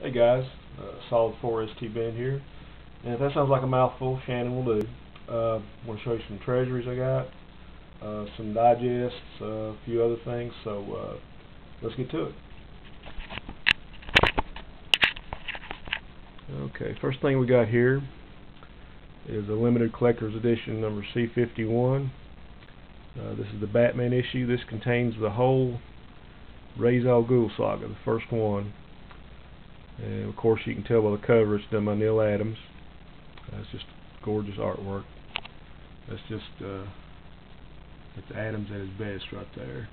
Hey guys, Solid 4 ST Band here, and if that sounds like a mouthful, Shannon will do. I want to show you some treasuries I got, some digests, a few other things, so let's get to it. Okay, first thing we got here is a limited collector's edition number C51. This is the Batman issue. This contains the whole Ra's al Ghul saga, the first one. And of course you can tell by the cover it's done by Neil Adams. It's just gorgeous artwork. That's just it's Adams at his best right there.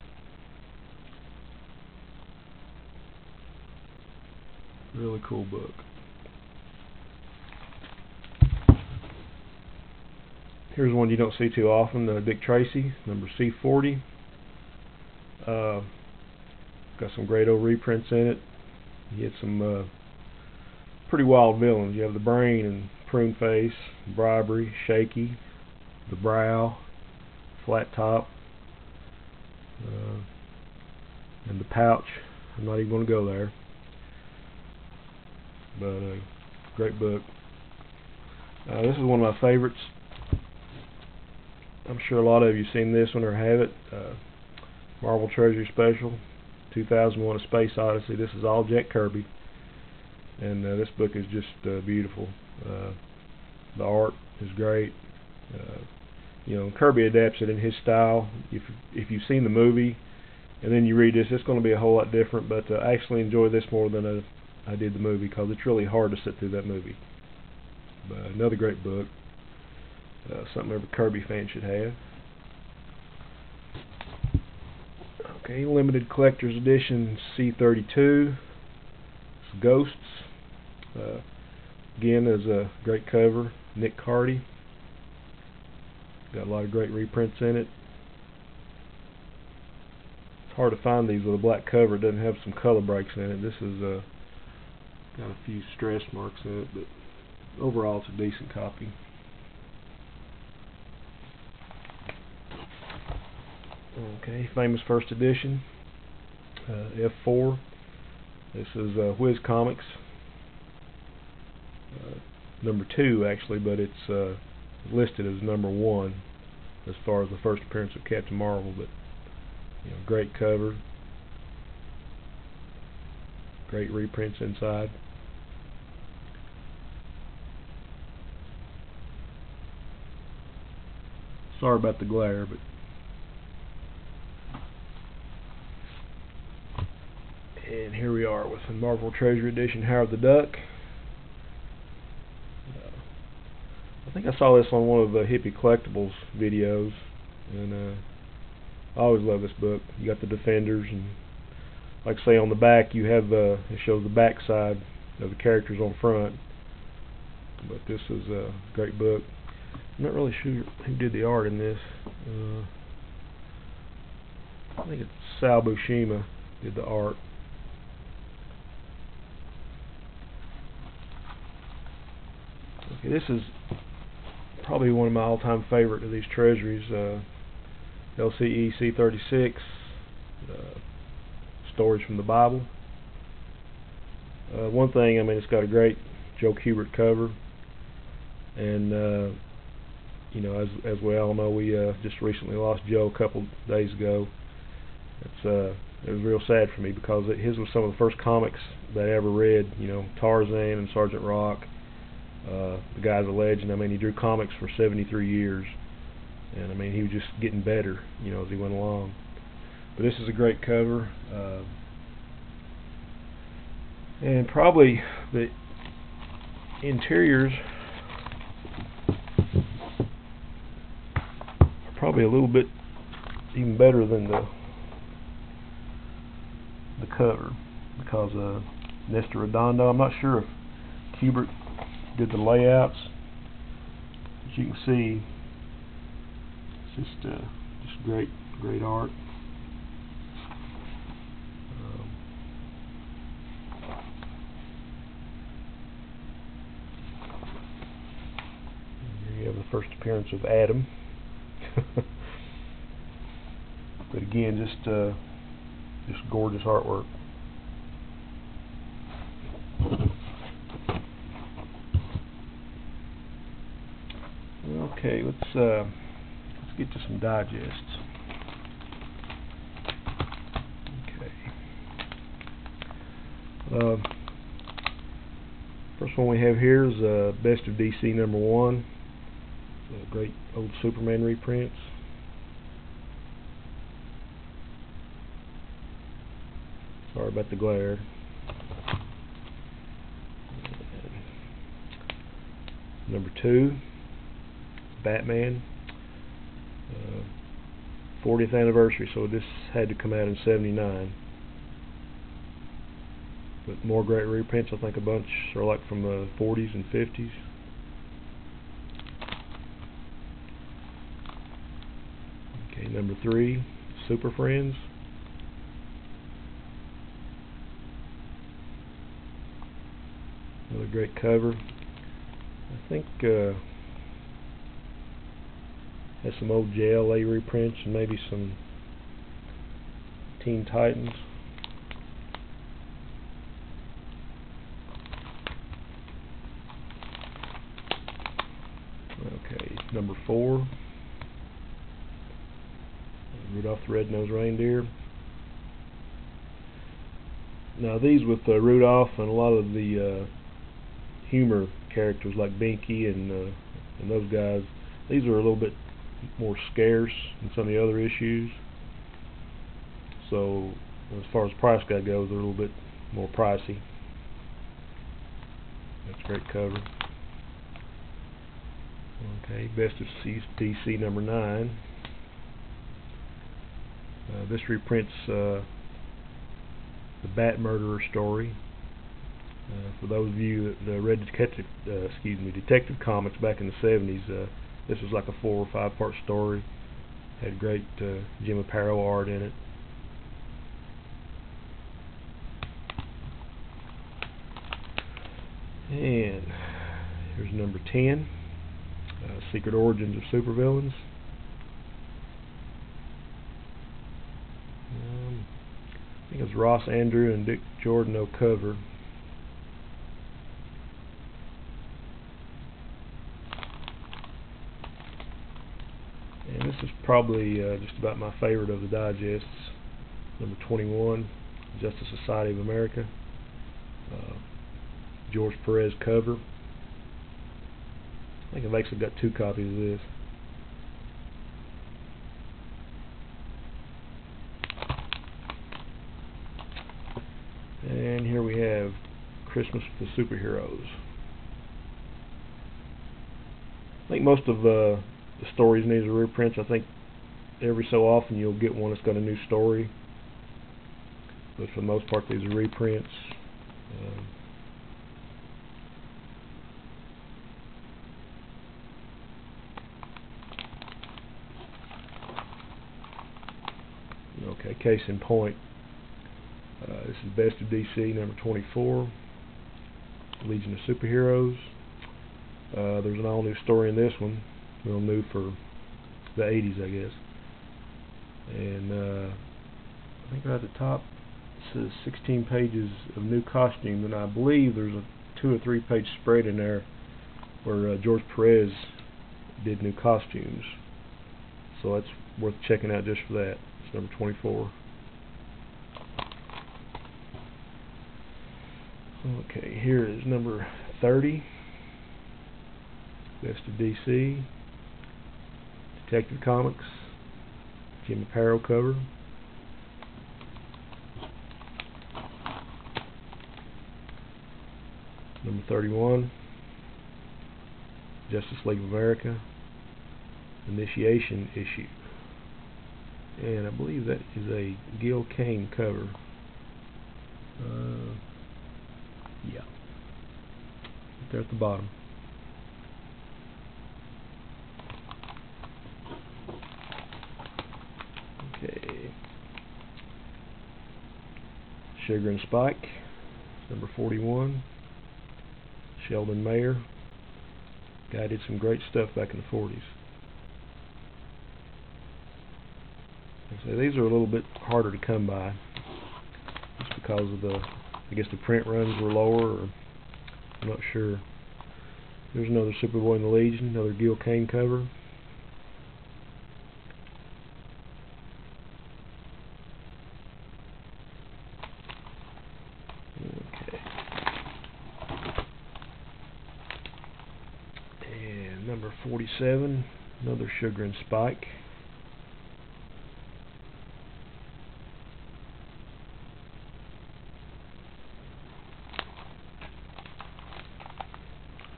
Really cool book. Here's one you don't see too often, Dick Tracy, number C40. Got some great old reprints in it. You get some pretty wild villains. You have the Brain and Prune Face, Bribery, Shaky, the Brow, Flat Top, and the Pouch. I'm not even going to go there. But great book. This is one of my favorites. I'm sure a lot of you have seen this one or have it. Marvel Treasury Special, 2001: A Space Odyssey. This is all Jack Kirby, and this book is just beautiful. The art is great. You know, Kirby adapts it in his style. If you've seen the movie and then you read this, it's going to be a whole lot different. But I actually enjoy this more than I did the movie, because it's really hard to sit through that movie. But another great book. Something every Kirby fan should have. Okay, limited collector's edition C32. It's Ghosts. Again, is a great cover. Nick Cardy. Got a lot of great reprints in it. It's hard to find these with a black cover. It doesn't have some color breaks in it. This is got a few stress marks in it, but overall it's a decent copy. Okay, Famous First Edition, F4. This is Whiz Comics, number 2 actually, but it's listed as number 1 as far as the first appearance of Captain Marvel. But you know, great cover, great reprints inside. Sorry about the glare, but and here we are with the Marvel Treasury Edition, Howard the Duck. I think I saw this on one of the Hippie Collectibles videos, and I always love this book. You got the Defenders, and like I say, on the back you have it shows the back side of the characters on front. But this is a great book. I'm not really sure who did the art in this. I think it's Sal Buscema did the art. Okay, this is probably one of my all-time favorite of these treasuries. LCE C36, Stories from the Bible. One thing, I mean, it's got a great Joe Kubert cover, and you know, as we all know, we just recently lost Joe a couple days ago. It was real sad for me, because his was some of the first comics that I ever read. You know, Tarzan and Sergeant Rock. The guy's a legend. I mean, he drew comics for 73 years, and I mean, he was just getting better, you know, as he went along. But this is a great cover, and probably the interiors are probably a little bit even better than the cover, because Nestor Redondo, I'm not sure if Kubert did the layouts. As you can see, it's just great art. Here you have the first appearance of Adam. But again, just gorgeous artwork. Okay, let's get to some digests. Okay. First one we have here is Best of DC #1. Great old Superman reprints. Sorry about the glare. And #2, Batman. 40th anniversary, so this had to come out in '79. But more great reprints. I think a bunch are like from the 40s and 50s. Okay, #3, Super Friends. Another great cover. I think has some old JLA reprints and maybe some Teen Titans. Okay, #4, Rudolph the Red-Nosed Reindeer. Now these with Rudolph and a lot of the humor characters like Binky and those guys, these are a little bit more scarce than some of the other issues. So as far as price guide goes, they're a little bit more pricey. That's a great cover. Okay, Best of DC #9. This reprints the Bat Murderer story. For those of you that read Detective Comics back in the '70s, this was like a 4 or 5 part story. Had great Jim Aparo art in it. And here's #10, Secret Origins of Supervillains. I think it's Ross Andru and Dick Jordan cover. And this is probably just about my favorite of the digests. #21, Justice Society of America. George Perez cover. I think I've actually got 2 copies of this. And here we have Christmas with the Superheroes. I think most of the stories in these are reprints. I think every so often you'll get one that's got a new story, but for the most part these are reprints. Okay, case in point, this is Best of DC #24, Legion of Superheroes. There's an all-new story in this one, real new for the '80s, I guess. And I think right at the top it says 16 pages of new costumes, and I believe there's a 2 or 3 page spread in there where George Perez did new costumes. So that's worth checking out just for that. It's #24. Okay, here is #30, Best of DC, Detective Comics, Jim Aparo cover. #31, Justice League of America, Initiation issue. And I believe that is a Gil Kane cover. Yeah, right there at the bottom. Okay, Sugar and Spike, #41, Sheldon Mayer. Guy did some great stuff back in the '40s. So these are a little bit harder to come by, just because of I guess the print runs were lower, or I'm not sure. Here's another Superboy in the Legion, another Gil Kane cover. Okay. And number 47, another Sugar and Spike.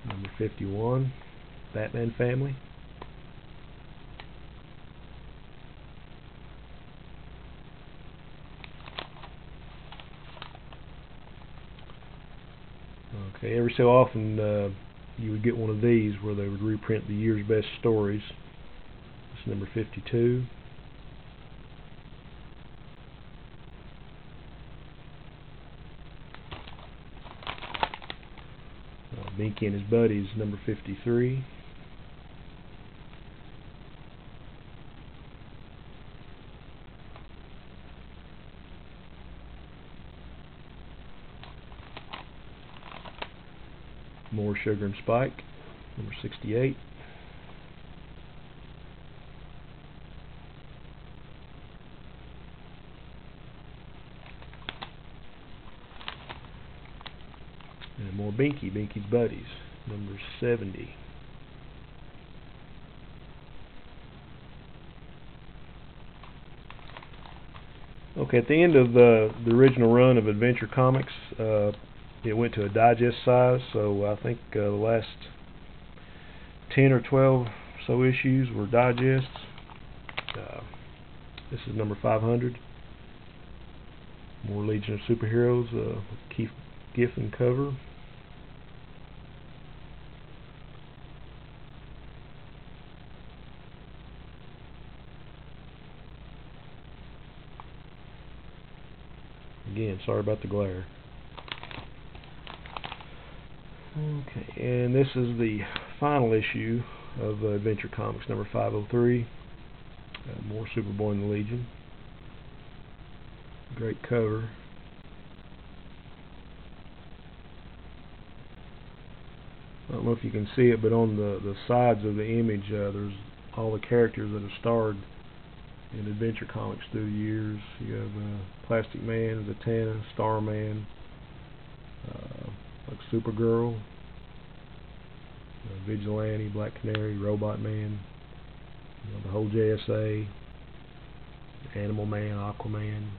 Number 51, Batman Family. Okay, every so often you would get one of these where they would reprint the year's best stories. This is number 52. Binky and His Buddies, number 53. More Sugar and Spike, number 68. And more Binky, Binky's Buddies, number 70. Okay, at the end of the original run of Adventure Comics, it went to a digest size, so I think the last 10 or 12 so issues were digests. This is number 500. More Legion of Superheroes, Keith Giffen cover. Again, sorry about the glare. Okay, and this is the final issue of Adventure Comics, number 503. More Superboy in the Legion. Great cover. I don't know if you can see it, but on the sides of the image, there's all the characters that have starred in Adventure Comics through the years. You have Plastic Man, Zatanna, Starman, like Supergirl, Vigilante, Black Canary, Robot Man, the whole JSA, Animal Man, Aquaman.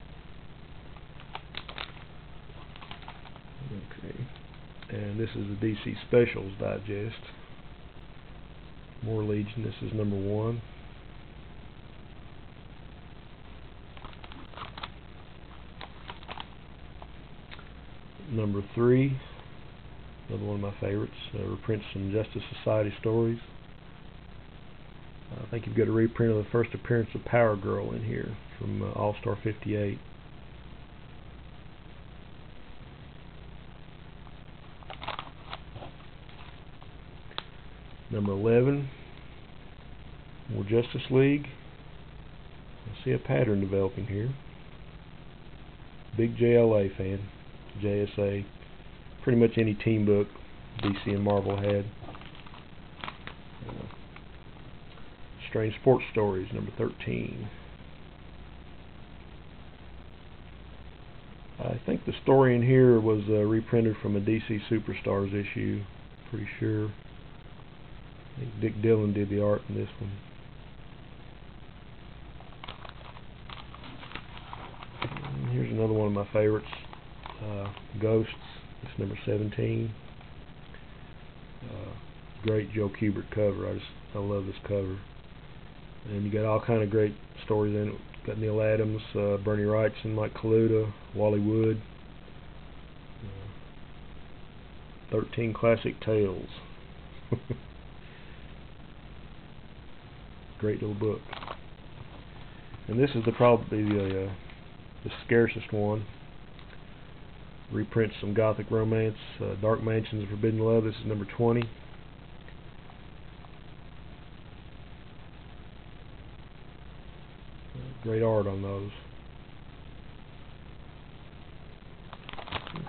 Okay, and this is the DC Specials Digest. More Legion. This is number 1. Number 3, another one of my favorites, reprints some Justice Society stories. I think you've got a reprint of the first appearance of Power Girl in here from All-Star 58. Number 11, more Justice League. I see a pattern developing here. Big JLA fan. JSA, pretty much any team book DC and Marvel had. Strange Sports Stories, number 13. I think the story in here was reprinted from a DC Superstars issue, pretty sure. I think Dick Dillon did the art in this one. And here's another one of my favorites. Ghosts, it's number 17. Great Joe Kubert cover. I love this cover. And you got all kind of great stories in it. Got Neil Adams, Bernie Wrightson, Mike Kaluta, Wally Wood. 13 Classic Tales. Great little book. And this is probably the scarcest one. Reprints some Gothic romance, Dark Mansions of Forbidden Love. This is number 20. Great art on those.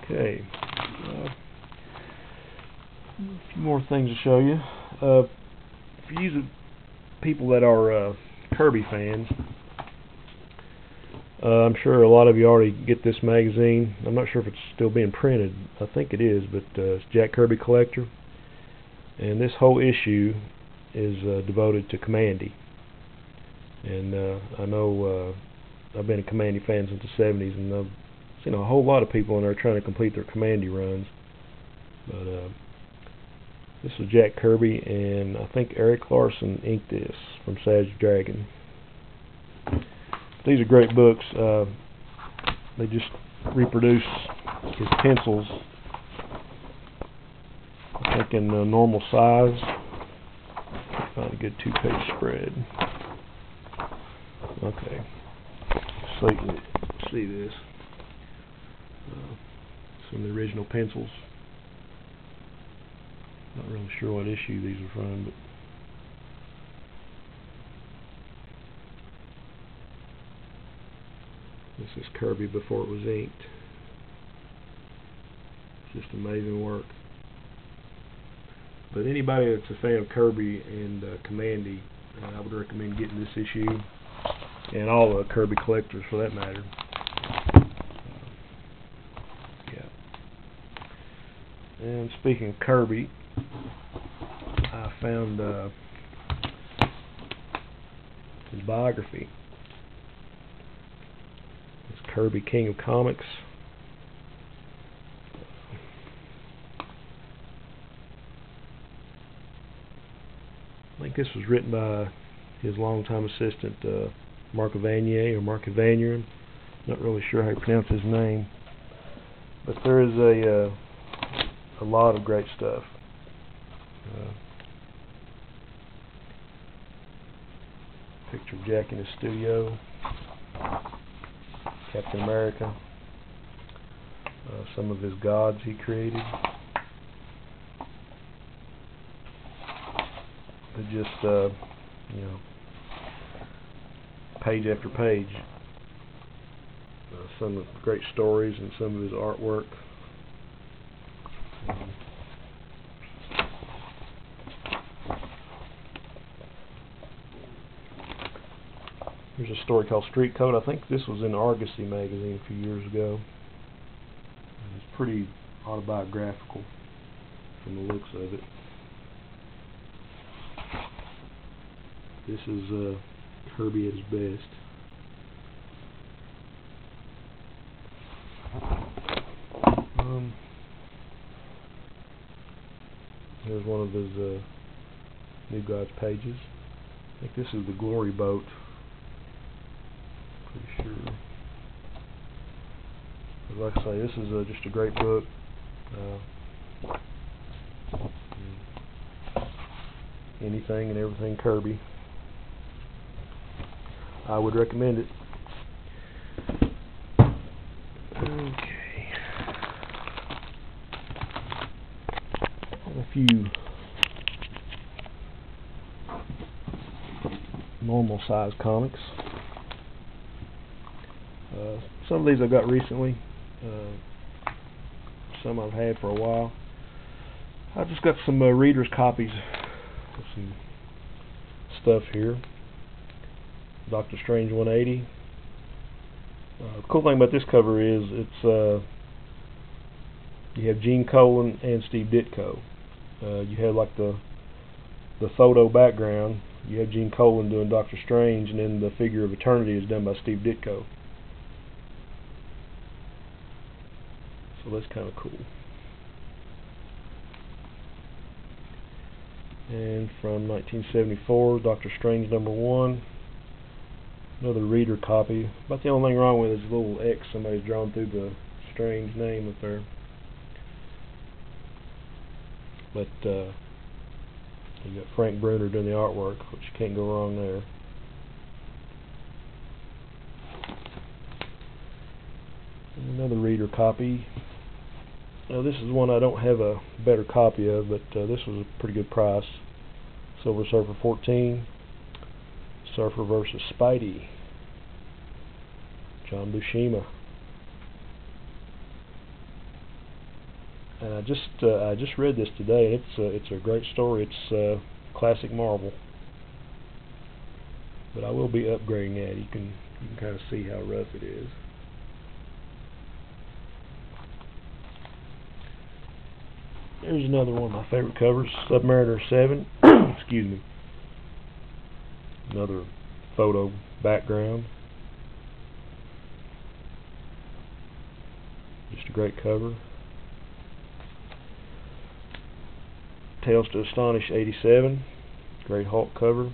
Okay. A few more things to show you. For you people that are Kirby fans, I'm sure a lot of you already get this magazine. I'm not sure if it's still being printed. I think it is, but it's Jack Kirby Collector. And this whole issue is devoted to Commandy. And I know I've been a Commandy fan since the 70s, and I've seen a whole lot of people in there trying to complete their Commandy runs. But this is Jack Kirby, and I think Eric Larson inked this from Savage Dragon. These are great books. They just reproduce his pencils, I think, in normal size. Find a good 2-page spread. Okay, so you can see this. Some of the original pencils. Not really sure what issue these are from, but this is Kirby before it was inked. It's just amazing work. But anybody that's a fan of Kirby and Commandy, I would recommend getting this issue, and all the Kirby collectors for that matter. Yeah. And speaking of Kirby, I found his biography. It's Kirby, King of Comics. I think this was written by his longtime assistant, Mark Evanier, or Mark Evanier. Not really sure how you pronounce his name, but there is a lot of great stuff. Picture of Jack in his studio, Captain America, some of his gods he created. But just you know, page after page, some of the great stories and some of his artwork. Here's a story called Street Code. I think this was in Argosy magazine a few years ago. It's pretty autobiographical from the looks of it. This is Kirby at his best. Here's one of his New Gods pages. I think this is the Glory Boat. Pretty sure. But like I say, this is just a great book. Anything and everything Kirby. I would recommend it. Okay. A few normal size comics. Some of these I got recently. Some I've had for a while. I just got some readers' copies of some stuff here. Doctor Strange 180. The cool thing about this cover is it's you have Gene Colan and Steve Ditko. You have like the photo background. You have Gene Colan doing Doctor Strange, and then the Figure of Eternity is done by Steve Ditko. So that's kind of cool. And from 1974, Doctor Strange #1. Another reader copy. About the only thing wrong with it is a little X somebody's drawn through the Strange name up there. But you got Frank Bruner doing the artwork, which you can't go wrong there. And another reader copy. Now this is one I don't have a better copy of, but this was a pretty good price. Silver Surfer 14. Surfer versus Spidey. John Buscema. And I just read this today, and it's a great story. It's classic Marvel, but I will be upgrading that. You can kind of see how rough it is. There's another one of my favorite covers, Submariner 7. Excuse me. Another photo background. Just a great cover. Tales to Astonish 87. Great Hulk cover.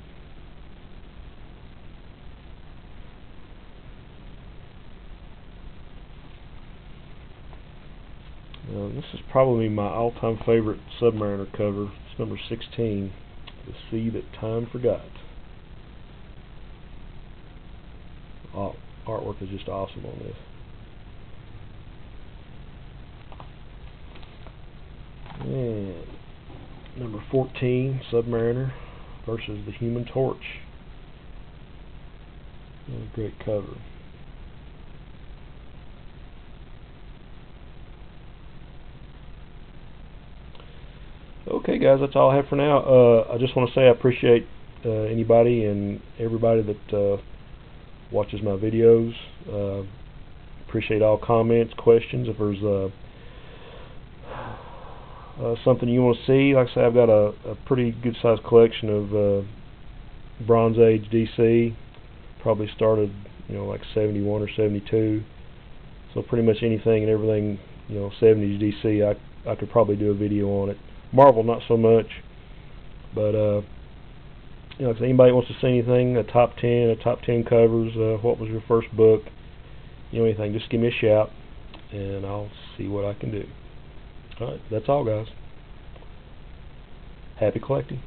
This is probably my all-time favorite Submariner cover. It's number 16, The Sea That Time Forgot. Oh, artwork is just awesome on this. And number 14, Submariner versus the Human Torch. Another great cover. Okay, guys, that's all I have for now. I just want to say I appreciate anybody and everybody that watches my videos. Appreciate all comments, questions. If there's something you want to see, like I say, I've got a pretty good sized collection of Bronze Age DC. Probably started, like 71 or 72. So pretty much anything and everything, 70s DC, I could probably do a video on it. Marvel, not so much, but if anybody wants to see anything, a top 10 covers, what was your first book, anything, just give me a shout, and I'll see what I can do. All right, that's all, guys. Happy collecting.